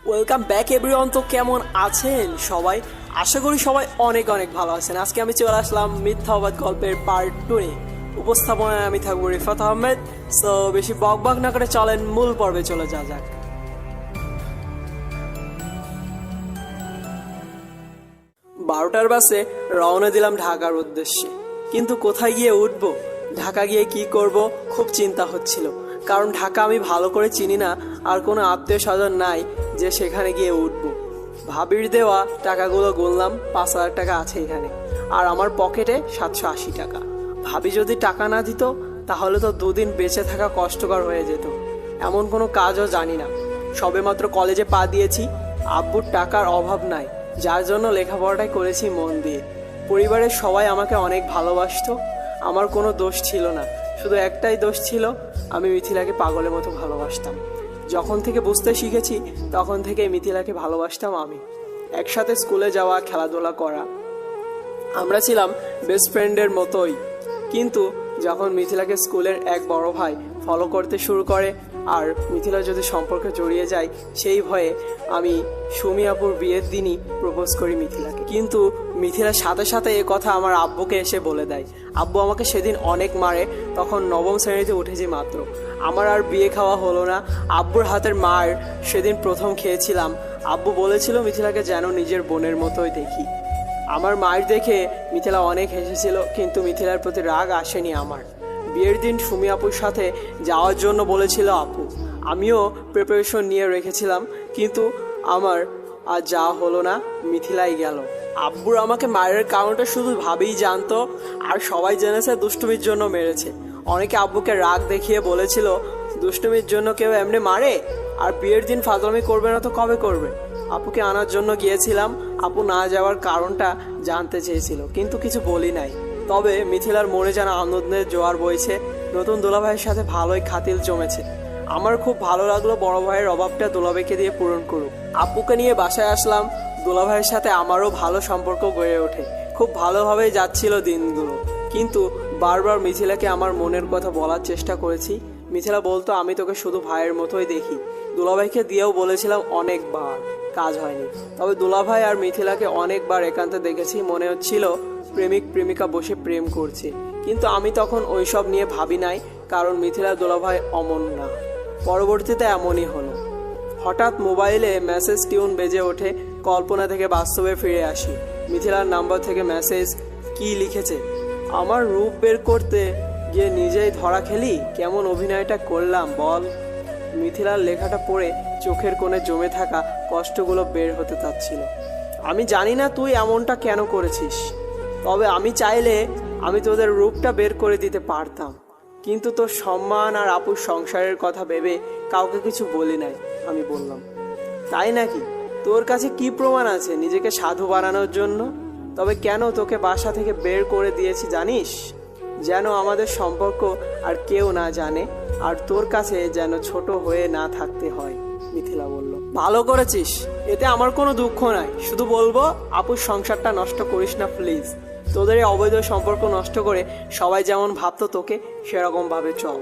Welcome back everyone. তো কেমন আছেন সবাই? আশা করি সবাই অনেক অনেক ভালো আছেন। আজকে আমি চলে আসলাম মিথ্যাবাদ গল্পের পার্ট 2 এ। উপস্থাপনায় আমি থাকবো রিফাত আহমেদ। সো বেশি বকবক না করে চলেন মূল পর্বে চলে যাক। 12টার বাসে রওনা দিলাম ঢাকার উদ্দেশ্যে। কিন্তু কোথায় গিয়ে উঠবো, ঢাকা গিয়ে কি করব, খুব চিন্তা হচ্ছিল। কারণ ঢাকা আমি ভালো করে চিনি না, আর কোনো আত্মীয় স্বজন নাই যে সেখানে গিয়ে উঠবো। ভাবির দেওয়া টাকাগুলো গুনলাম, 5,000 টাকা আছে এখানে, আর আমার পকেটে 780 টাকা। ভাবি যদি টাকা না দিত তাহলে তো দুদিন বেঁচে থাকা কষ্টকর হয়ে যেত। এমন কোনো কাজও জানি না, সবেমাত্র কলেজে পা দিয়েছি। আব্বুর টাকার অভাব নাই, যার জন্য লেখাপড়াটাই করেছি মন দিয়ে। পরিবারের সবাই আমাকে অনেক ভালোবাসতো। আমার কোনো দোষ ছিল না, শুধু একটাই দোষ ছিল, আমি মিথিলাকে পাগলের মতো ভালোবাসতাম। যখন থেকে বুঝতে শিখেছি তখন থেকে মিথিলাকে ভালোবাসতাম আমি। একসাথে স্কুলে যাওয়া, খেলাধুলা করা, আমরা ছিলাম বেস্ট ফ্রেন্ডের মতোই। কিন্তু যখন মিথিলাকে স্কুলের এক বড় ভাই ফলো করতে শুরু করে, আর মিথিলা যদি সম্পর্কে জড়িয়ে যায়, সেই ভয়ে আমি সুমি আপুর বিয়ের দিনই প্রপোজ করি মিথিলাকে। কিন্তু মিথিলার সাথে সাথে এ কথা আমার আব্বুকে এসে বলে দেয়। আব্বু আমাকে সেদিন অনেক মারে, তখন নবম শ্রেণীতে উঠেছি মাত্র। আমার আর বিয়ে খাওয়া হলো না। আব্বুর হাতের মার সেদিন প্রথম খেয়েছিলাম। আব্বু বলেছিল মিথিলাকে যেন নিজের বোনের মতোই দেখি। আমার মায়ের দেখে মিথিলা অনেক হেসেছিল, কিন্তু মিথিলার প্রতি রাগ আসেনি আমার। বিয়ের দিন সুমি আপুর সাথে যাওয়ার জন্য বলেছিল আপু, আমিও প্রিপারেশন নিয়ে রেখেছিলাম, কিন্তু আমার আর যাওয়া হলো না, মিথিলাই গেল। আব্বুর আমাকে মায়ের কারণটা শুধু ভাবেই জানতো, আর সবাই জেনেছে দুষ্টুমির জন্য মেরেছে। অনেকে আব্বুকে রাগ দেখিয়ে বলেছিল, দুষ্টুমির জন্য কেউ এমনি মারে? আর বিয়ের দিন ফাজলামি করবে না তো কবে করবে? আপুকে আনার জন্য গিয়েছিলাম। আপু না যাওয়ার কারণটা জানতে চেয়েছিল, কিন্তু কিছু বলি নাই। তবে মিথিলার মনে যেন আনন্দের জোয়ার বইছে। নতুন দুলাভাইয়ের সাথে ভালোই খাতিল জমেছে। আমার খুব ভালো লাগলো বড় ভাইয়ের অভাবটা দুলাভাইকে দিয়ে পূরণ করুক। আপুকে নিয়ে বাসায় আসলাম। দুলাভাইয়ের সাথে আমারও ভালো সম্পর্ক গড়ে ওঠে। খুব ভালোভাবেই যাচ্ছিল দিনগুলো। কিন্তু বারবার মিথিলাকে আমার মনের কথা বলার চেষ্টা করেছি। মিথিলা বলতো, আমি তোকে শুধু ভাইয়ের মতোই দেখি। দুলাভাইকে দিয়েও বলেছিলাম অনেকবার, কাজ হয়নি। তবে দুলাভাই আর মিথিলাকে অনেকবার একান্তে দেখেছি, মনে হচ্ছিল প্রেমিক প্রেমিকা বসে প্রেম করছে। কিন্তু আমি তখন ওইসব নিয়ে ভাবি নাই, কারণ মিথিলা দুলাভাই অমন না। পরবর্তীতে এমনই হলো। হঠাৎ মোবাইলে মেসেজ টিউন বেজে ওঠে। কল্পনা থেকে বাস্তবে ফিরে আসি। মিথিলার নাম্বার থেকে মেসেজ। কি লিখেছে? আমার রূপ বের করতে গিয়ে নিজেই ধরা খেলি, কেমন অভিনয়টা করলাম বল? মিথিলার লেখাটা পড়ে চোখের কোণে জমে থাকা কষ্টগুলো বের হতে চাচ্ছিল। আমি জানি না তুই এমনটা কেন করেছিস, তবে আমি চাইলে আমি তোদের রূপটা বের করে দিতে পারতাম, কিন্তু তোর সম্মান আর আপুর সংসারের কথা ভেবে কাউকে কিছু বলি নাই। আমি বললাম, তাই নাকি? তোর কাছে কি প্রমাণ আছে নিজেকে সাধু বানানোর জন্য? তবে কেন তোকে বাসা থেকে বের করে দিয়েছি জানিস? যেন আমাদের সম্পর্ক আর কেউ না জানে, আর তোর কাছে যেন ছোট হয়ে না থাকতে হয়। মিথিলা বলল, ভালো করেছিস, এতে আমার কোনো দুঃখ নাই। শুধু বলবো, আপুর সংসারটা নষ্ট করিস না প্লিজ। তোদের এই অবৈধ সম্পর্ক নষ্ট করে সবাই যেমন ভাবতো তোকে, সেরকম ভাবে চল।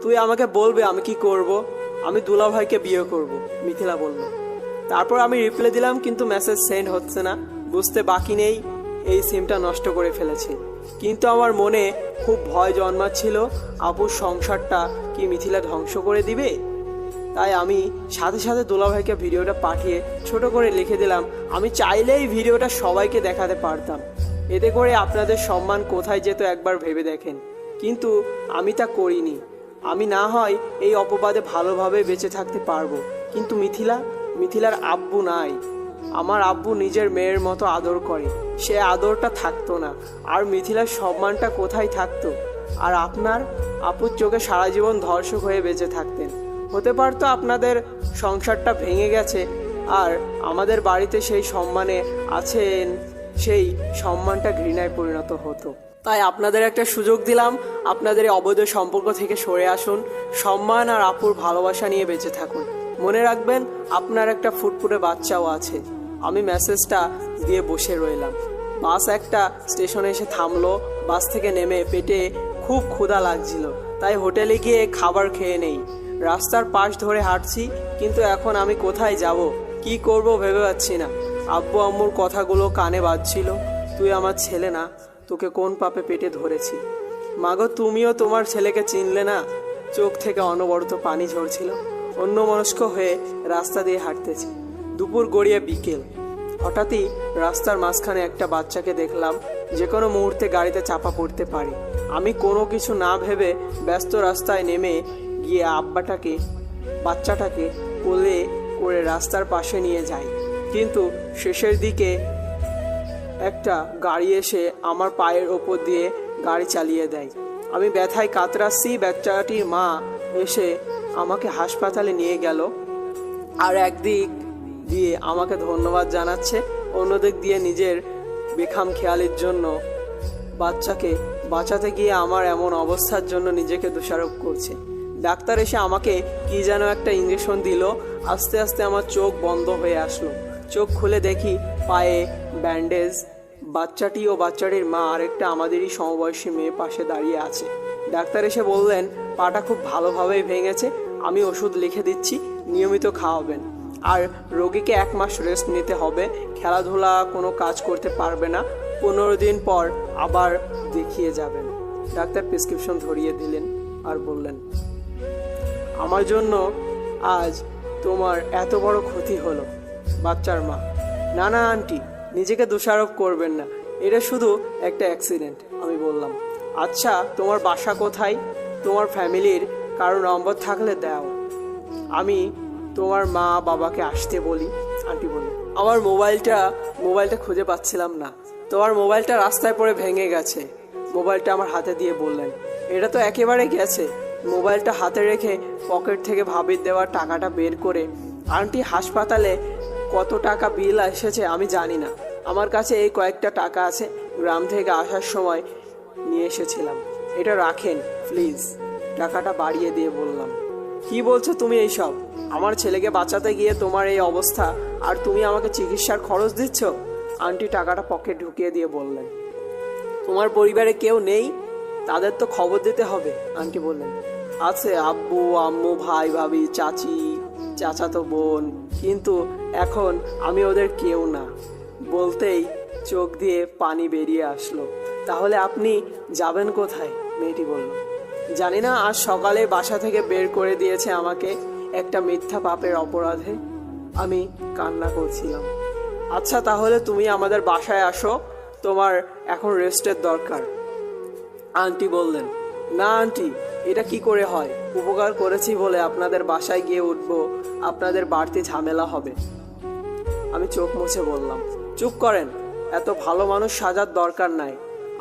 তুই আমাকে বলবে আমি কি করব? আমি দুলাভাইকে বিয়ে করব, মিথিলা বলল। তারপর আমি রিপ্লাই দিলাম, কিন্তু মেসেজ সেন্ড হচ্ছে না। বুঝতে বাকি নেই এই সিমটা নষ্ট করে ফেলেছে। কিন্তু আমার মনে খুব ভয় জন্মাচ্ছিল, আপুর সংসারটা কি মিথিলা ধ্বংস করে দিবে? তাই আমি সাথে সাথে দুলাভাইকে ভিডিওটা পাঠিয়ে ছোট করে লিখে দিলাম, আমি চাইলেই ভিডিওটা সবাইকে দেখাতে পারতাম। এতে করে আপনাদের সম্মান কোথায় যেত একবার ভেবে দেখেন। কিন্তু আমি তা করিনি। আমি না হয় এই অপবাদে ভালোভাবে বেঁচে থাকতে পারবো, কিন্তু মিথিলার আব্বু নাই। আমার আব্বু নিজের মেয়ের মতো আদর করে, সে আদরটা থাকতো না, আর মিথিলার সম্মানটা কোথায় থাকতো? আর আপনার আপুর চোখে সারা জীবন ধর্ষক হয়ে বেঁচে থাকতেন। হতে পারতো আপনাদের সংসারটা ভেঙে গেছে, আর আমাদের বাড়িতে সেই সম্মানে আছেন, সেই সম্মানটা ঘৃণায় পরিণত হতো। তাই আপনাদের একটা সুযোগ দিলাম, আপনাদের এই অবৈধ সম্পর্ক থেকে সরে আসুন, সম্মান আর আপুর ভালোবাসা নিয়ে বেঁচে থাকুন। মনে রাখবেন, আপনার একটা ফুটফুটে বাচ্চাও আছে। আমি মেসেজটা দিয়ে বসে রইলাম। বাস একটা স্টেশনে এসে থামলো। বাস থেকে নেমে পেটে খুব ক্ষুধা লাগছিল, তাই হোটেলে গিয়ে খাবার খেয়ে নেই। রাস্তার পাশ ধরে হাঁটছি, কিন্তু এখন আমি কোথায় যাব, কি করব ভেবে পাচ্ছি না। আব্বু আম্মুর কথাগুলো কানে বাজছিল। তুই আমার ছেলে না, তোকে কোন পাপে পেটে ধরেছি। মাগো, তুমিও তোমার ছেলেকে চিনলে না? চোখ থেকে অনবরত পানি ঝরছিল। অন্যমনস্ক হয়ে রাস্তা দিয়ে হাঁটতেছি। দুপুর গড়িয়ে বিকেল। হঠাৎই রাস্তার মাঝখানে একটা বাচ্চাকে দেখলাম, যে কোনো মুহূর্তে গাড়িতে চাপা পড়তে পারে। আমি কোনো কিছু না ভেবে ব্যস্ত রাস্তায় নেমে গিয়ে বাচ্চাটাকে কোলে করে রাস্তার পাশে নিয়ে যাই। কিন্তু শেষের দিকে একটা গাড়ি এসে আমার পায়ের ওপর দিয়ে গাড়ি চালিয়ে দেয়। আমি ব্যথায় কাতরাচ্ছি। বাচ্চাটির মা এসে আমাকে হাসপাতালে নিয়ে গেল, আর একদিক দিয়ে আমাকে ধন্যবাদ জানাচ্ছে, অন্যদিক দিয়ে নিজের বেখাম খেয়ালির জন্য বাচ্চাকে বাঁচাতে গিয়ে আমার এমন অবস্থার জন্য নিজেকে দোষারোপ করছে। ডাক্তার এসে আমাকে কি যেন একটা ইঞ্জেকশন দিল। আস্তে আস্তে আমার চোখ বন্ধ হয়ে আসলো। চোখ খুলে দেখি পায়ে ব্যান্ডেজ। বাচ্চাটি ও বাচ্চাটির মা আরেকটা আমাদেরই সমবয়সী মেয়ে পাশে দাঁড়িয়ে আছে। ডাক্তার এসে বললেন পাটা খুব ভালোভাবেই ভেঙেছে, আমি ওষুধ লিখে দিচ্ছি, নিয়মিত খাওয়াবেন। আর রোগীকে 1 মাস রেস্ট নিতে হবে, খেলাধুলা কোনো কাজ করতে পারবে না, 15 দিন পর আবার দেখিয়ে যাবেন। ডাক্তার প্রেসক্রিপশন ধরিয়ে দিলেন আর বললেন, আমার জন্য আজ তোমার এত বড় ক্ষতি হলো। বাচ্চার মা: না না আন্টি, নিজেকে দোষারোপ করবেন না, এটা শুধু একটা অ্যাক্সিডেন্ট। আমি বললাম, আচ্ছা তোমার বাসা কোথায়? তোমার ফ্যামিলির কারো নম্বর থাকলে দাও, আমি তোমার মা বাবাকে আসতে বলি। আন্টি বলল, আমার মোবাইলটা খুঁজে পাচ্ছিলাম না, তোমার মোবাইলটা রাস্তায় পড়ে ভেঙে গেছে। মোবাইলটা আমার হাতে দিয়ে বললেন, এটা তো একেবারে গেছে। মোবাইলটা হাতে রেখে পকেট থেকে ভাবির দেওয়ার টাকাটা বের করে, আন্টি হাসপাতালে কত টাকা বিল এসেছে আমি জানি না, আমার কাছে এই কয়েকটা টাকা আছে, গ্রাম থেকে আসার সময় নিয়ে এসেছিলাম, এটা রাখেন প্লিজ। টাকাটা বাড়িয়ে দিয়ে বললাম, কি বলছো তুমি এইসব? আমার ছেলেকে বাঁচাতে গিয়ে তোমার এই অবস্থা, আর তুমি আমাকে চিকিৎসার খরচ দিচ্ছ? আন্টি টাকাটা পকেট ঢুকিয়ে দিয়ে বললেন, তোমার পরিবারে কেউ নেই? তাদের তো খবর দিতে হবে। আন্টি বললেন, আছে, আব্বু আম্মু ভাই ভাবি চাচি চাচাতো বোন, কিন্তু এখন আমি ওদের কেউ না। বলতেই চোখ দিয়ে পানি বেরিয়ে আসলো। তাহলে আপনি যাবেন কোথায়? মেয়েটি বলল, জানি না, আজ সকালে বাসা থেকে বের করে দিয়েছে আমাকে একটা মিথ্যা পাপের অপরাধে। আমি কান্না করছিলাম। আচ্ছা তাহলে তুমি আমাদের বাসায় আসো, তোমার এখন রেস্টের দরকার। আন্টি বললেন, না আন্টি, এটা কি করে হয়? উপকার করেছি বলে আপনাদের বাসায় গিয়ে উঠবো, আপনাদের বাড়তি ঝামেলা হবে। আমি চোখ মুছে বললাম, চুপ করেন, এত ভালো মানুষ সাজার দরকার নাই।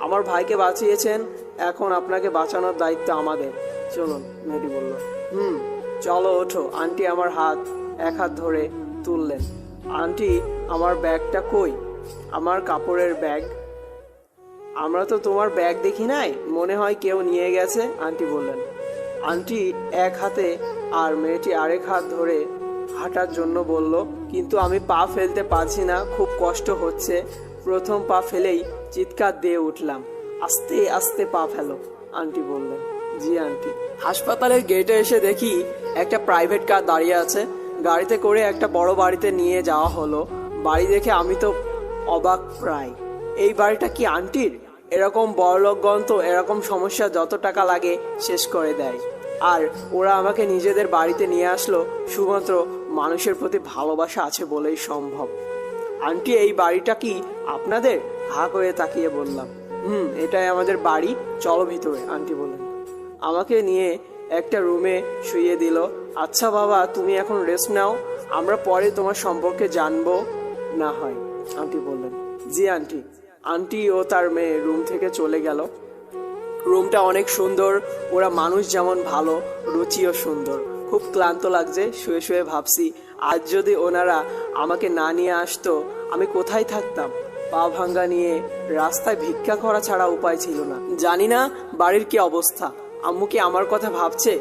আমার ভাইকে বাঁচিয়েছেন, এখন আপনাকে বাঁচানোর দায়িত্ব আমাদের। চলুন। মেয়েটি বলল, চলো ওঠো। আন্টি আমার এক হাত ধরে তুললেন। আন্টি, আমার ব্যাগটা কই? আমার কাপড়ের ব্যাগ। আমরা তো তোমার ব্যাগ দেখি নাই, মনে হয় কেউ নিয়ে গেছে। আন্টি বললেন। আন্টি এক হাতে আর মেয়েটি আরেক হাত ধরে হাঁটার জন্য বলল, কিন্তু আমি পা ফেলতে পারছি না, খুব কষ্ট হচ্ছে। প্রথম পা ফেলেই চিৎকার দিয়ে উঠলাম। আস্তে আস্তে পা ফেলো। আন্টি বললেন, জি আন্টি। হাসপাতালের গেটে এসে দেখি একটা প্রাইভেট কার দাঁড়িয়ে আছে। গাড়িতে করে একটা বড় বাড়িতে নিয়ে যাওয়া হলো। বাড়ি দেখে আমি তো অবাক প্রায়। এই বাড়িটা কি আন্টির? এরকম বড়লোকগণ তো এরকম সমস্যা যত টাকা লাগে শেষ করে দেয়, আর ওরা আমাকে নিজেদের বাড়িতে নিয়ে আসলো শুধুমাত্র মানুষের প্রতি ভালোবাসা আছে বলেই সম্ভব। আন্টি, এই বাড়িটা কি আপনাদের? হা করে তাকিয়ে বললাম, এটাই আমাদের বাড়ি, চলো ভিতরে। আন্টি বললেন। আমাকে নিয়ে একটা রুমে শুইয়ে দিল। আচ্ছা বাবা, তুমি এখন রেস্ট নাও, আমরা পরে তোমার সম্পর্কে জানবো না হয়। আন্টি বললেন, জি আন্টি। আন্টি ও তার মেয়ে রুম থেকে চলে গেল। রুমটা অনেক সুন্দর, ওরা মানুষ যেমন ভালো, রুচিও সুন্দর। খুব ক্লান্ত লাগছে, শুয়ে শুয়ে ভাবছি, আজ যদি ওনারা আমাকে না নিয়ে আসতো আমি কোথায় থাকতাম? পা ভাঙ্গা নিয়ে রাস্তায় ভিক্ষা করা ছাড়া উপায় ছিল না। জানি না বাড়ির কি অবস্থা। আম্মু কি আমার কথা ভাবছে?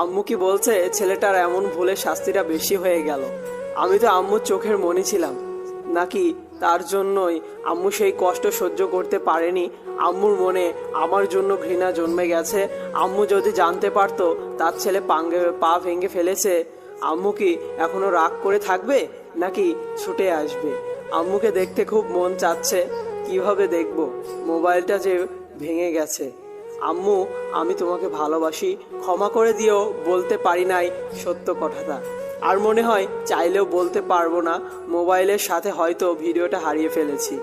আম্মু কি বলছে ছেলেটার এমন ভুলে শাস্তিটা বেশি হয়ে গেল? আমি তো আম্মুর চোখের মনি ছিলাম, নাকি তার জন্যই আম্মু সেই কষ্ট সহ্য করতে পারেনি। আম্মুর মনে আমার জন্য ঘৃণা জন্মে গেছে। আম্মু যদি জানতে পারতো তার ছেলে পা ভেঙে ফেলেছে, আম্মু কি এখনো রাগ করে থাকবে নাকি ছুটে আসবে? আম্মুকে দেখতে খুব মন চাচ্ছে, কিভাবে দেখব? মোবাইলটা যে ভেঙে গেছে। আম্মু, আমি তোমাকে ভালোবাসি, ক্ষমা করে দিও, বলতে পারি নাই সত্য কথাটা। আর মনে হয় চাইলেও বলতে পারবো না, মোবাইলের সাথে হয়তো ভিডিওটা হারিয়ে ফেলেছি।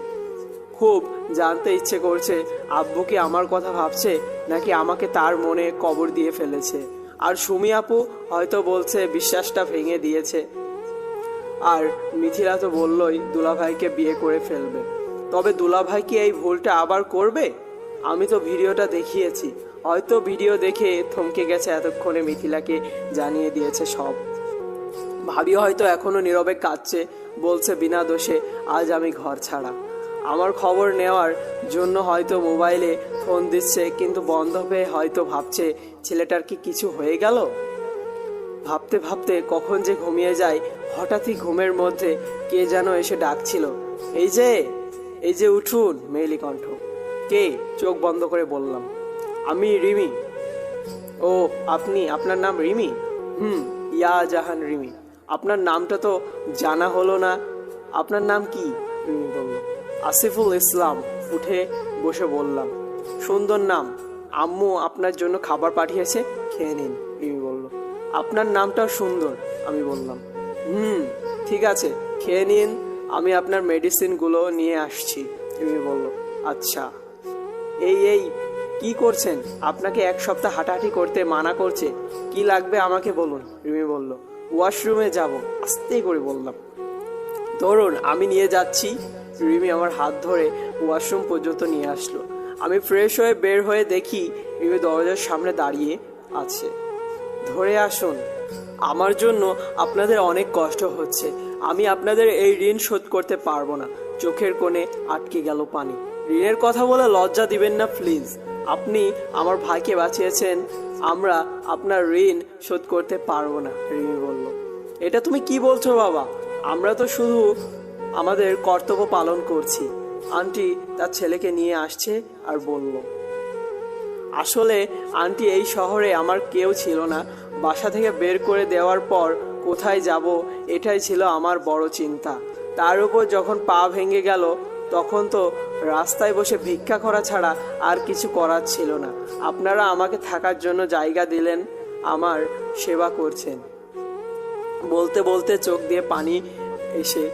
খুব জানতে ইচ্ছে করছে আব্বু কি আমার কথা ভাবছে নাকি আমাকে তার মনে কবর দিয়ে ফেলেছে। আর সুমি আপু হয়তো বলছে বিশ্বাসটা ভেঙে দিয়েছে। আর মিথিলা তো বললই দুলাভাইকে বিয়ে করে ফেলবে। তবে দুলাভাই কি এই ভুলটা আবার করবে? আমি তো ভিডিওটা দেখিয়েছি, হয়তো ভিডিও দেখে থমকে গেছে, এতক্ষণে মিথিলাকে জানিয়ে দিয়েছে সব। ভাবি হয়তো এখনো নীরবে কাঁদছে, বলছে বিনা দোষে আজ আমি ঘর ছাড়া। আমার খবর নেওয়ার জন্য হয়তো মোবাইলে ফোন দিচ্ছে, কিন্তু বন্ধ পেয়ে হয়তো ভাবছে ছেলেটার কি কিছু হয়ে গেল। ভাবতে ভাবতে কখন যে ঘুমিয়ে যায়, হঠাৎই ঘুমের মধ্যে কে যেন এসে ডাকছিল, এই যে এই যে উঠুন। মেয়েলি কণ্ঠ। কে? চোখ বন্ধ করে বললাম, আমি রিমি। ও আপনি, আপনার নাম রিমি? ইয়া জাহান রিমি। আপনার নামটা তো জানা হলো না, আপনার নাম কি? রিমি বলল, আসিফুল ইসলাম। উঠে বসে বললাম, সুন্দর নাম, আম্মু আপনার জন্য খাবার পাঠিয়েছে, খেয়ে নিন। রিমি বলল, আপনার নামটাও সুন্দর। আমি বললাম, ঠিক আছে, খেয়ে নিন, আমি আপনার মেডিসিনগুলো নিয়ে আসছি। রিমি বলল, আচ্ছা। এই কি করছেন? আপনাকে এক সপ্তাহ হাঁটাহাঁটি করতে মানা করছে, কি লাগবে আমাকে বলুন। রিমি বলল, ওয়াশরুমে যাব। আস্তেই করে বললাম, ধরুন আমি নিয়ে যাচ্ছি। রিমি আমার হাত ধরে ওয়াশরুম পর্যন্ত নিয়ে আসলো। আমি ফ্রেশ হয়ে বের হয়ে দেখি রিমি দরজার সামনে দাঁড়িয়ে আছে। ধরে আসুন, আমার জন্য আপনাদের অনেক কষ্ট হচ্ছে, আমি আপনাদের এই ঋণ শোধ করতে পারবো না। চোখের কোণে আটকে গেল পানি। ঋণের কথা বলে লজ্জা দিবেন না প্লিজ, আপনি আমার ভাইকে বাঁচিয়েছেন, আমরা আপনার ঋণ শোধ করতে পারবো না। রিমি বলল, এটা তুমি কি বলছো বাবা? আমরা তো শুধু আমাদের কর্তব্য পালন করছি। আন্টি তার ছেলেকে নিয়ে আসছে আর বলল, আসলে আন্টি এই শহরে আমার কেউ ছিল না, বাসা থেকে বের করে দেওয়ার পর কোথায় যাব এটাই ছিল আমার বড় চিন্তা। তার উপর যখন পা ভেঙে গেল তখন তো রাস্তায় বসে ভিক্ষা করা ছাড়া আর কিছু করার ছিল না। আপনারা আমাকে থাকার জন্য জায়গা দিলেন, আমার সেবা করছেন। বলতে বলতে চোখ দিয়ে পানি এসে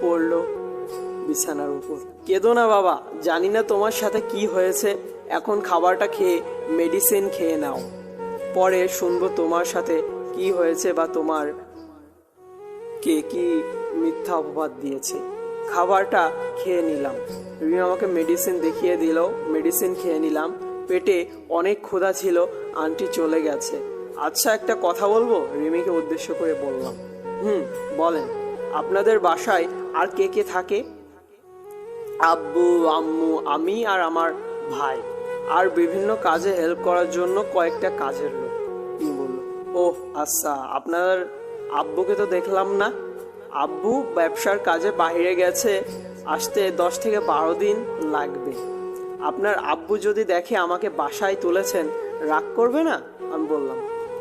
পড়ল বিছানার উপর। কেঁদো না বাবা, জানি না তোমার সাথে কি হয়েছে, এখন খাবারটা খেয়ে মেডিসিন খেয়ে নাও, পরে শুনবো তোমার সাথে কি হয়েছে বা তোমার কে কি মিথ্যা অপবাদ দিয়েছে। খাবারটা খেয়ে নিলাম। রিমি আমাকে মেডিসিন দেখিয়ে দিল, মেডিসিন খেয়ে নিলাম। পেটে অনেক ক্ষুধা ছিল, আন্টি চলে গেছে। আচ্ছা একটা কথা বলবো, রিমিকে উদ্দেশ্য করে বললাম। বলেন। আপনাদের বাসায় আর কে কে থাকে? আব্বু, আম্মু, আমি আর আমার ভাই, আর বিভিন্ন কাজে হেল্প করার জন্য কয়েকটা কাজের লোক। বলল, ওহ আচ্ছা, আপনার আব্বুকে তো দেখলাম না। আব্বু ব্যবসার কাজে বাইরে গেছে, আসতে 10 থেকে 12 দিন লাগবে। আপনার আব্বু যদি দেখে আমাকে বাসায় তুলেছেন, রাগ করবে না? আমি বললাম,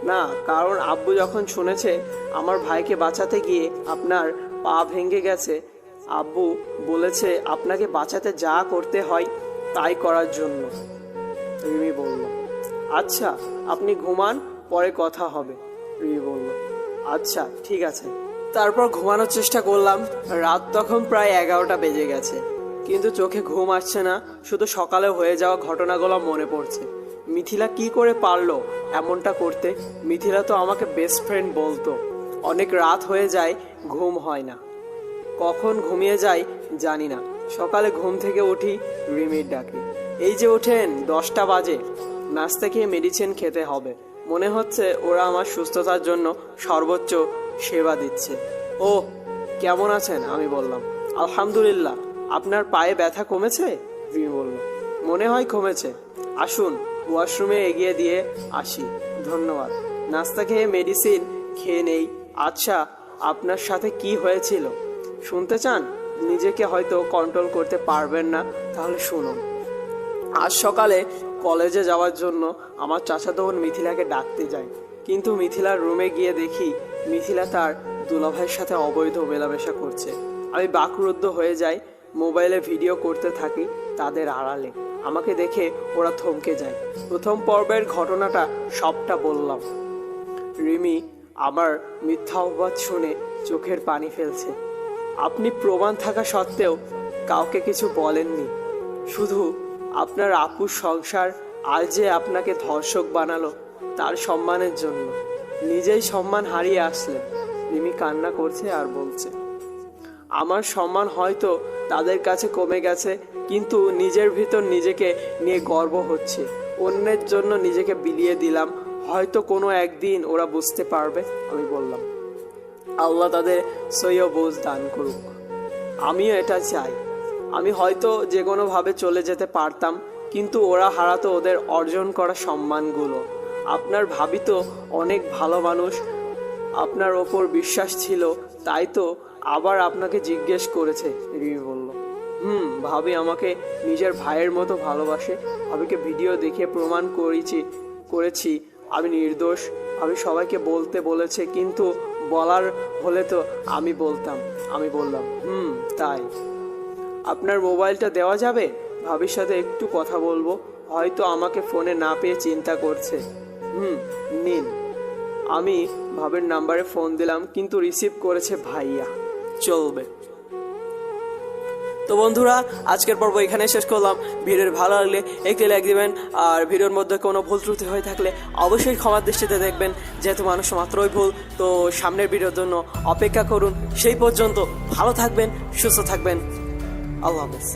না, কারণ আব্বু যখন শুনেছে আমার ভাইকে বাঁচাতে গিয়ে আপনার পা ভেঙে গেছে, আব্বু বলেছে আপনাকে বাঁচাতে যা করতে হয় তাই করার জন্য। রিমি বলল, আচ্ছা আপনি ঘুমান, পরে কথা হবে। রিমি বলল, আচ্ছা ঠিক আছে। তারপর ঘুমানোর চেষ্টা করলাম। রাত তখন প্রায় 11টা বেজে গেছে, কিন্তু চোখে ঘুম আসছে না, শুধু সকালে হয়ে যাওয়া ঘটনাগুলো মনে পড়ছে। মিথিলা কি করে পারলো এমনটা করতে? মিথিলা তো আমাকে বেস্ট ফ্রেন্ড বলতো। অনেক রাত হয়ে যায়, ঘুম হয় না, কখন ঘুমিয়ে যাই জানি না। সকালে ঘুম থেকে উঠি রিমির ডাকে, এই যে ওঠেন, 10টা বাজে, নাস্তা খেয়ে মেডিসিন খেতে হবে। মনে হচ্ছে ওরা আমার সুস্থতার জন্য সর্বোচ্চ সেবা দিচ্ছে। ও কেমন আছেন? আমি বললাম, আলহামদুলিল্লাহ। আপনার পায়ে ব্যথা কমেছে? রিমি বলল, মনে হয় কমেছে। আসুন ওয়াশরুমে এগিয়ে দিয়ে আসি। ধন্যবাদ। নাস্তা খেয়ে মেডিসিন খেয়ে নেই। আচ্ছা আপনার সাথে কি হয়েছিল শুনতে চান? নিজেকে হয়তো কন্ট্রোল করতে পারবেন না, তাহলে শুনুন। আজ সকালে কলেজে যাওয়ার জন্য আমার চাচাতো বোন মিথিলাকে ডাকতে যায়, কিন্তু মিথিলার রুমে গিয়ে দেখি মিথিলা তার দুলাভাইয়ের সাথে অবৈধ মেলামেশা করছে। আমি বাকরুদ্ধ হয়ে যাই, মোবাইলে ভিডিও করতে থাকি তাদের আড়ালে। আমাকে দেখে ওরা থমকে যায়। প্রথম পর্বের ঘটনাটা সবটা বললাম। রিমি আমার মিথ্যা অপবাদ শুনে চোখের পানি ফেলছে। আপনি প্রমাণ থাকা সত্ত্বেও কাউকে কিছু বলেননি, শুধু আপনার আপুর সংসার আর যে আপনাকে ধর্ষক বানালো তার সম্মানের জন্য নিজেই সম্মান হারিয়ে আসলেন। রিমি কান্না করছে আর বলছে, আমার সম্মান হয়তো তাদের কাছে কমে গেছে, কিন্তু নিজের ভিতর নিজেকে নিয়ে গর্ব হচ্ছে। অন্যের জন্য নিজেকে বিলিয়ে দিলাম, হয়তো কোনো একদিন ওরা বুঝতে পারবে। আমি বললাম, আল্লাহ তাদের সহিহ বোঝ দান করুক। আমিও এটা চাই। আমি হয়তো যে কোনোভাবে চলে যেতে পারতাম, কিন্তু ওরা হারাতো ওদের অর্জন করা সম্মানগুলো। আপনার ভাবি তো অনেক ভালো মানুষ, আপনার ওপর বিশ্বাস ছিল, তাই তো আবার আপনাকে জিজ্ঞেস করেছে। রিমি বলল, ভাবি আমাকে নিজের ভাইয়ের মতো ভালোবাসে। ভাবিকে ভিডিও দেখে প্রমাণ করেছি আমি নির্দোষ। ভাবি সবাইকে বলতে বলেছে, কিন্তু বলার হলে তো আমি বলতাম। আমি বললাম, তাই আপনার মোবাইলটা দেওয়া যাবে? ভাবির সাথে একটু কথা বলবো, হয়তো আমাকে ফোনে না পেয়ে চিন্তা করছে। নিন। আমি ভাবির নাম্বারে ফোন দিলাম, কিন্তু রিসিভ করেছে ভাইয়া। চলবে। তো বন্ধুরা, আজকের পর্ব এখানে শেষ করলাম। ভিডিওর ভালো লাগলে একটি লাইক দিবেন, আর ভিডিওর মধ্যে কোনো ভুল ত্রুটি হয়ে থাকলে অবশ্যই ক্ষমার দৃষ্টিতে দেখবেন, যেহেতু মানুষ মাত্রই ভুল। তো সামনের ভিডিওর জন্য অপেক্ষা করুন। সেই পর্যন্ত ভালো থাকবেন, সুস্থ থাকবেন। আল্লাহ হাফেজ।